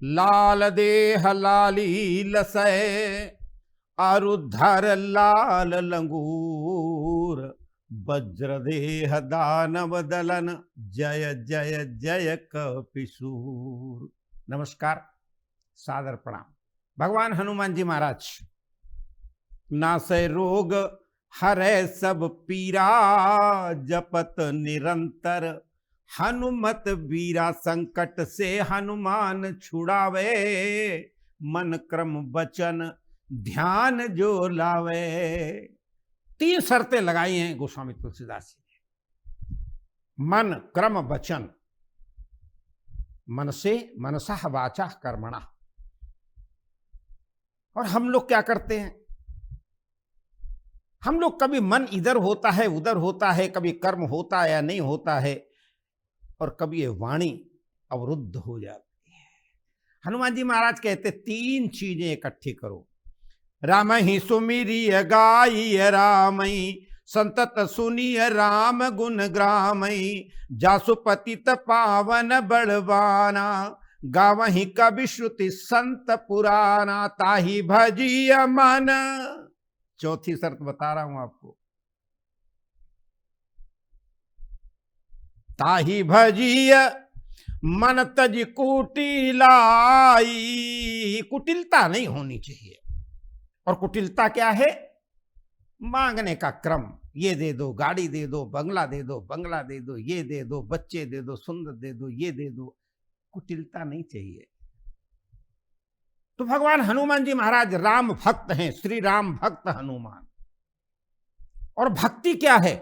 लाल देह लाली लसय अरुधर लाल लंगूर, वज्र देह दानव दलन जय जय जय कपिशूर। नमस्कार, सादर प्रणाम। भगवान हनुमान जी महाराज नासै रोग हरै सब पीरा, जपत निरंतर हनुमत वीरा। संकट से हनुमान छुड़ावे, मन क्रम वचन ध्यान जो लावे। 3 शर्तें लगाई हैं गोस्वामी तुलसीदास जी ने। मन क्रम वचन, मन से मनसः वाचा कर्मणा। और हम लोग क्या करते हैं? हम लोग कभी मन इधर होता है उधर होता है, कभी कर्म होता है या नहीं होता है, और कभी ये वाणी अवरुद्ध हो जाती है। हनुमान जी महाराज कहते 3 चीजें इकट्ठी करो। राम ही सुमिरिय गाई रामई, संतत सुनिय राम गुण ग्रामई। जासु पतित पावन बलवाना, गावहि कवि श्रुति संत पुराना। ताहि भजिय मन। चौथी शर्त बता रहा हूं आपको। ताहि भजिय मन तज कुटिलाई। कुटिलता नहीं होनी चाहिए। और कुटिलता क्या है? मांगने का क्रम। ये दे दो, गाड़ी दे दो, बंगला दे दो, बंगला दे दो, ये दे दो, बच्चे दे दो, सुंदर दे दो, ये दे दो। कुटिलता नहीं चाहिए। तो भगवान हनुमान जी महाराज राम भक्त हैं, श्री राम भक्त हनुमान। और भक्ति क्या है?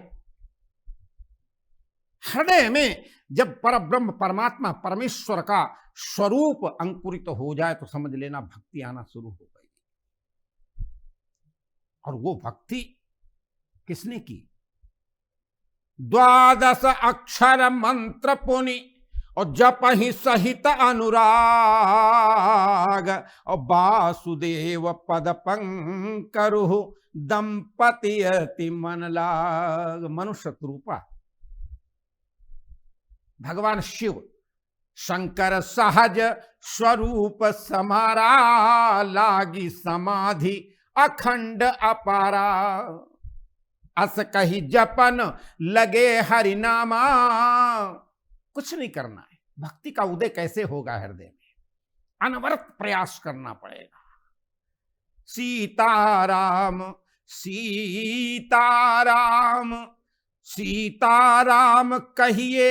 हृदय में जब परब्रह्म परमात्मा परमेश्वर का स्वरूप अंकुरित हो जाए तो समझ लेना भक्ति आना शुरू हो गई। और वो भक्ति किसने की? 12 अक्षर मंत्र पुनि और जप ही सहित अनुराग, और वासुदेव पद पंकरु दंपति अति मन लाग। मनुष्य रूपा भगवान शिव शंकर सहज स्वरूप समारा, लागी समाधि अखंड अपारा। अस कही जपन लगे हरि नामा। कुछ नहीं करना है। भक्ति का उदय कैसे होगा? हृदय में अनवरत प्रयास करना पड़ेगा। सीताराम सीताराम सीताराम कहिए,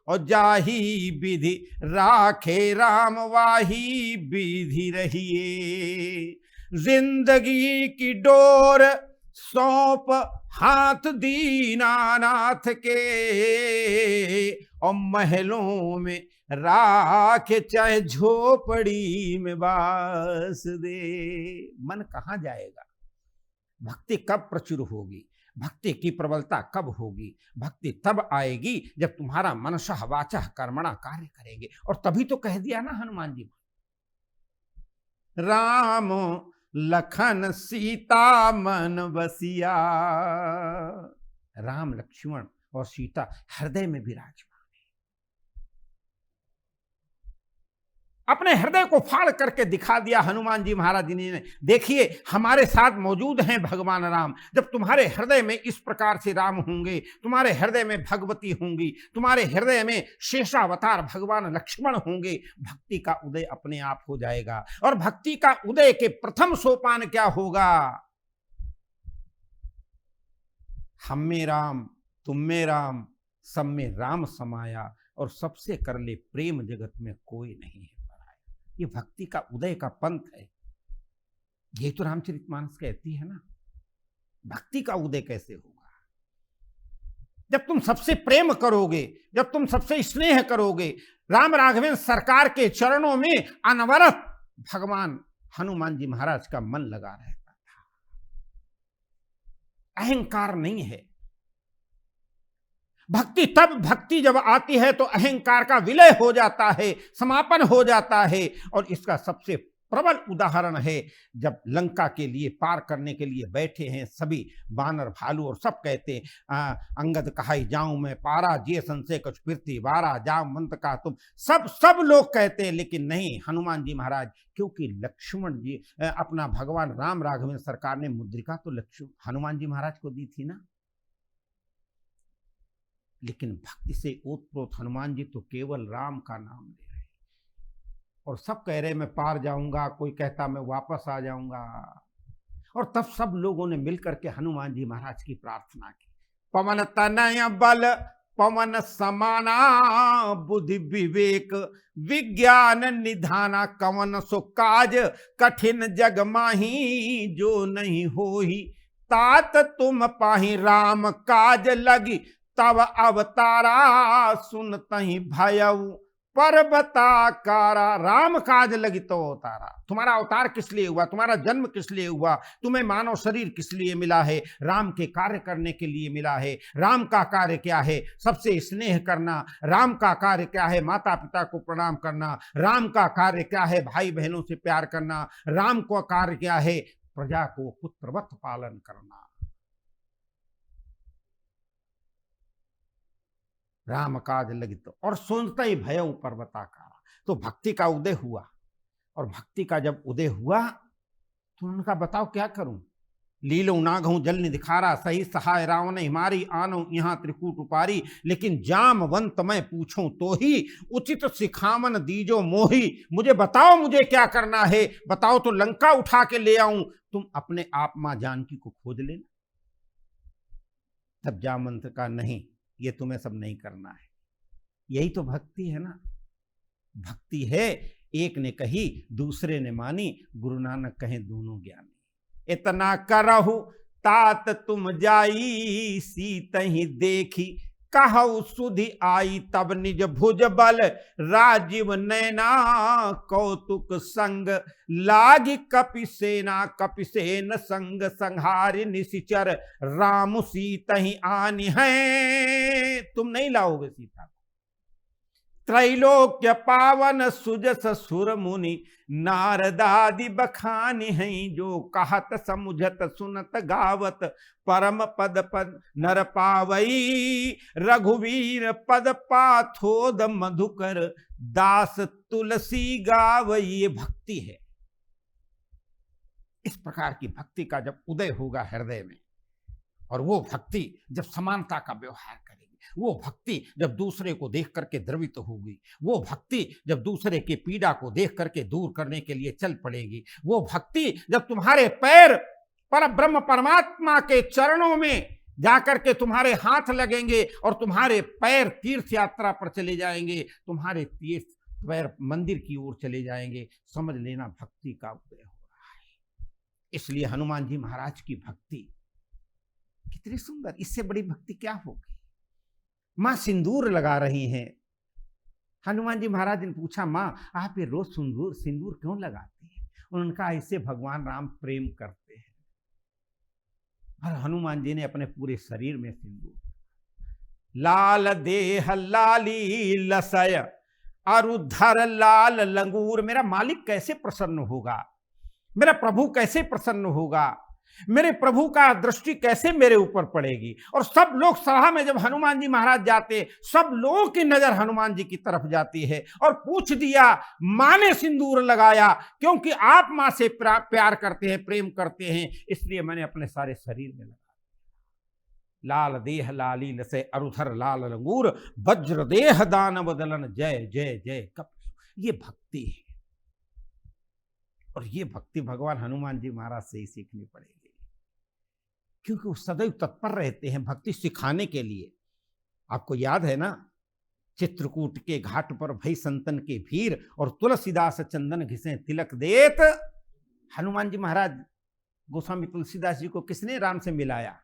और जाही विधि राखे राम वाही विधि रहिए। जिंदगी की डोर सौंप हाथ दीनानाथ के, और महलों में राखे चाहे झोपड़ी में बास दे। मन कहाँ जाएगा? भक्ति कब प्रचुर होगी? भक्ति की प्रबलता कब होगी? भक्ति तब आएगी जब तुम्हारा मनसः वाचा कर्मणा कार्य करेंगे। और तभी तो कह दिया ना हनुमान जी, राम लखन सीता मन बसिया। राम लक्ष्मण और सीता हृदय में विराजमान है। अपने हृदय को फाड़ करके दिखा दिया हनुमान जी महाराज जी ने। देखिए, हमारे साथ मौजूद हैं भगवान राम। जब तुम्हारे हृदय में इस प्रकार से राम होंगे, तुम्हारे हृदय में भगवती होंगी, तुम्हारे हृदय में शेषावतार भगवान लक्ष्मण होंगे, भक्ति का उदय अपने आप हो जाएगा। और भक्ति का उदय के प्रथम सोपान क्या होगा? हम में राम, तुम में राम, सब में राम समाया, और सबसे कर ले प्रेम जगत में कोई नहीं है। ये भक्ति का उदय का पंथ है। ये तो रामचरितमानस कहती है ना। भक्ति का उदय कैसे होगा? जब तुम सबसे प्रेम करोगे, जब तुम सबसे स्नेह करोगे। राम राघवेंद्र सरकार के चरणों में अनवरत भगवान हनुमान जी महाराज का मन लगा रहता था। अहंकार नहीं है। भक्ति जब आती है तो अहंकार का विलय हो जाता है, समापन हो जाता है। और इसका सबसे प्रबल उदाहरण है। जब लंका के लिए पार करने के लिए बैठे हैं सभी बानर भालू और सब कहते अंगद कहाई जाऊं मैं पारा, जे संशय कुछ फिरती बारा, जाऊं मंत्र का तुम, सब लोग कहते हैं, लेकिन नहीं हनुमान जी महाराज, क्योंकि लक्ष्मण जी अपना भगवान राम राघवेंद्र सरकार ने मुद्रिका तो लक्ष्मण हनुमान जी महाराज को दी थी ना। लेकिन भक्ति से ओतप्रोत हनुमान जी तो केवल राम का नाम ले रहे, और सब कह रहे मैं पार जाऊंगा, कोई कहता मैं वापस आ जाऊंगा। और तब सब लोगों ने मिलकर के हनुमान जी महाराज की प्रार्थना की। पवन तनय बल पवन समाना, बुद्धि विवेक विज्ञान निधाना, कवन सो काज कठिन जग माही, जो नहीं होही तात तुम पाही, राम काज लगी तब अवतारा, सुनतहि भयऊ पर्वताकारा। राम काज लगी तो अवतारा, तुम्हारा अवतार किस लिए हुआ, तुम्हारा जन्म किस लिए हुआ, तुम्हें मानव शरीर किस लिए मिला है, राम के कार्य करने के लिए मिला है। राम का कार्य क्या है, सबसे स्नेह करना। राम का कार्य क्या है, माता पिता को प्रणाम करना। राम का कार्य क्या है, भाई बहनों से प्यार करना। राम का कार्य क्या है, प्रजा को पुत्रवत पालन करना। राम काज लगित और सुनता ही भय पर्वताकारा। तो भक्ति का उदय हुआ, और भक्ति का जब उदय हुआ तो उनका बताओ क्या करूं, लीलो नागहूं जल निधिखारा, सही सहाय रावण हिमारी, आनो यहाँ त्रिकूट उपारी, लेकिन जामवंत मैं पूछूं तो ही, उचित सिखावन दीजो मोही। मुझे बताओ मुझे क्या करना है, बताओ तो लंका उठा के ले आऊं, तुम अपने आप मां जानकी को खोज लेना। तब जामवंत का नहीं, ये तुम्हें सब नहीं करना है। यही तो भक्ति है ना। भक्ति है एक ने कही दूसरे ने मानी, गुरु नानक कहें दोनों ज्ञानी। इतना करहु तात तुम जाई, सीतहि देखी कहु सुधि आई, तब निज भुज बल राजीव नैना, कौतुक संग लागी कपि सेना, कपि सेन संग संहारि निशिचर, राम सीतहि आनि हैं। तुम नहीं लाओगे सीता को। त्रैलोक्य पावन सुजस सुर मुनि, नारदादि बखानी हैं, जो कहत समुझत सुनत गावत, परम पद पद नर पावई, रघुवीर पद पाथोद मधुकर, दास तुलसी गावई। ये भक्ति है। इस प्रकार की भक्ति का जब उदय होगा हृदय में, और वो भक्ति जब समानता का व्यवहार करेगी, वो भक्ति जब दूसरे को देख करके द्रवित होगी, वो भक्ति जब दूसरे की पीड़ा को देख करके दूर करने के लिए चल पड़ेगी, वो भक्ति जब तुम्हारे पैर पर ब्रह्म परमात्मा के चरणों में जाकर के तुम्हारे हाथ लगेंगे और तुम्हारे पैर तीर्थ यात्रा पर चले जाएंगे, तुम्हारे तीर्थ पैर मंदिर की ओर चले जाएंगे, समझ लेना भक्ति का उदय हो रहा है। इसलिए हनुमान जी महाराज की भक्ति कितनी सुंदर, इससे बड़ी भक्ति क्या होगी। मां सिंदूर लगा रही हैं। हनुमान जी महाराज ने पूछा, मां आप ये रोज सिंदूर क्यों लगाते हैं? उनका ऐसे भगवान राम प्रेम करते हैं। और हनुमान जी ने अपने पूरे शरीर में सिंदूर, लाल देह लाली लसय अरुधर लाल लंगूर। मेरा मालिक कैसे प्रसन्न होगा, मेरा प्रभु कैसे प्रसन्न होगा, मेरे प्रभु का दृष्टि कैसे मेरे ऊपर पड़ेगी। और सब लोग सभा में जब हनुमान जी महाराज जाते, सब लोगों की नजर हनुमान जी की तरफ जाती है। और पूछ दिया, मां ने सिंदूर लगाया क्योंकि आप मां से प्यार करते हैं, प्रेम करते हैं, इसलिए मैंने अपने सारे शरीर में लगा। लाल देह लाली लसे अरुधर लाल लंगूर, वज्र देह दानव दलन, जय जय जय कप। ये भक्ति है, और ये भक्ति भगवान हनुमान जी महाराज से ही सीखनी पड़ेगी, क्योंकि वो सदैव तत्पर रहते हैं भक्ति सिखाने के लिए। आपको याद है ना, चित्रकूट के घाट पर भई संतन के भीर, और तुलसीदास चंदन घिसे तिलक देत। हनुमान जी महाराज गोस्वामी तुलसीदास जी को किसने राम से मिलाया?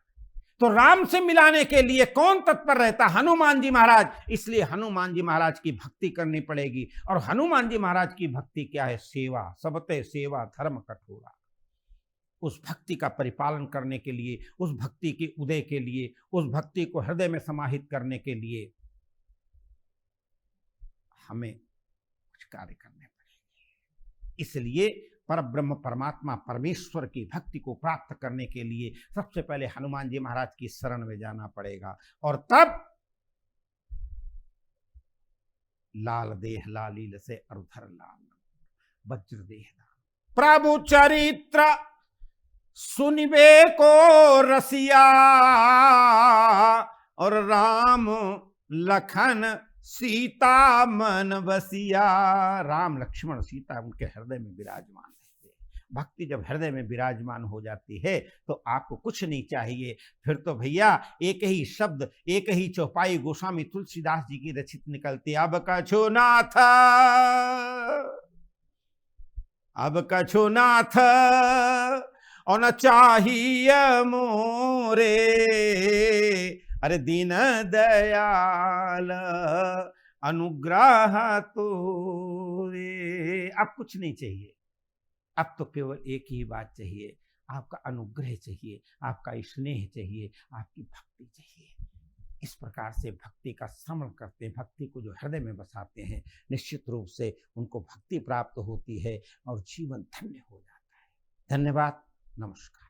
तो राम से मिलाने के लिए कौन तत्पर रहता? हनुमान जी महाराज। इसलिए हनुमान जी महाराज की भक्ति करनी पड़ेगी। और हनुमान जी महाराज की भक्ति क्या है? सेवा, सबते सेवा धर्म कठोरा। उस भक्ति का परिपालन करने के लिए, उस भक्ति के उदय के लिए, उस भक्ति को हृदय में समाहित करने के लिए हमें कुछ कार्य करने पड़ेंगे। इसलिए पर ब्रह्म परमात्मा परमेश्वर की भक्ति को प्राप्त करने के लिए सबसे पहले हनुमान जी महाराज की शरण में जाना पड़ेगा, और तब लाल देह लालील से अरुधर लाल वज्र देह प्रभु चरित्र सुनिबे को रसिया, और राम लखन सीता मन बसिया। राम लक्ष्मण सीता उनके हृदय में विराजमान रहते हैं। भक्ति जब हृदय में विराजमान हो जाती है तो आपको कुछ नहीं चाहिए, फिर तो भैया एक ही शब्द, एक ही चौपाई गोस्वामी तुलसीदास जी की रचित निकलती, अब कछु नाथ, अब कछु नाथ और न चाहिए मोरे, अरे दीन दयाल अनुग्रह तोरे। अब कुछ नहीं चाहिए, अब तो केवल एक ही बात चाहिए, आपका अनुग्रह चाहिए, आपका स्नेह चाहिए, आपकी भक्ति चाहिए। इस प्रकार से भक्ति का श्रवण करते हैं, भक्ति को जो हृदय में बसाते हैं, निश्चित रूप से उनको भक्ति प्राप्त होती है और जीवन धन्य हो जाता है। धन्यवाद, नमस्कार।